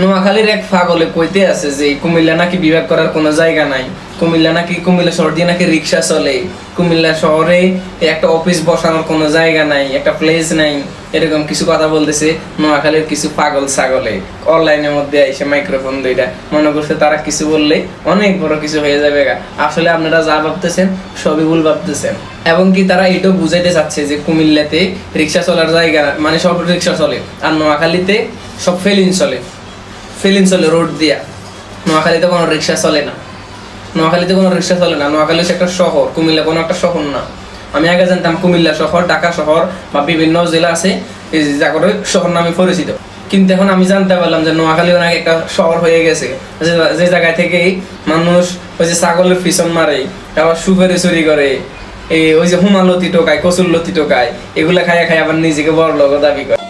নোয়াখালীর এক পাগলে কইতে আছে যে কুমিল্লা নাকি বিভাগ করার কোনো জায়গা নাই, কুমিল্লা শহর দিয়ে নাকি রিক্সা চলে, কুমিল্লা শহরে একটা অফিস বসানোর কোনো জায়গা নাই, একটা প্লেস নাই, এরকম কিছু কথা বলতেছে নোয়াখালীর কিছু পাগল ছাগলে। অনলাইনের মধ্যে এসে মাইক্রোফোন দুইটা মনে করছে তারা কিছু বললে অনেক বড় কিছু হয়ে যাবে। আসলে আপনারা যা ভাবতেছেন সবই ভুল ভাবতেছেন। এবং কি তারা এটাও বুঝাইতে চাচ্ছে যে কুমিল্লাতে রিক্সা চলার জায়গা মানে সব রিক্সা চলে, আর নোয়াখালীতে সব ফেলিন চলে রোড দিয়া। নোয়াখালীতে কোনো রিক্সা চলে না, নোয়াখালী হচ্ছে একটা শহর, কুমিল্লা কোনো একটা শহর না। আমি আগে জানতাম কুমিল্লা শহর, ঢাকা শহর বা বিভিন্ন জেলা আছে এই জায়গাটা শহর নামে পরিচিত, কিন্তু এখন আমি জানতে পারলাম যে নোয়াখালী অনেক একটা শহর হয়ে গেছে, যে জায়গায় থেকে মানুষ ওই যে ছাগলের পিছন মারে, আবার সুপারি চুরি করে, ওই যে হুমালতি টোকায়, কচুর লতি টোকায়, এগুলা খাইয়া আবার নিজেকে বড় লোক দাবি করে।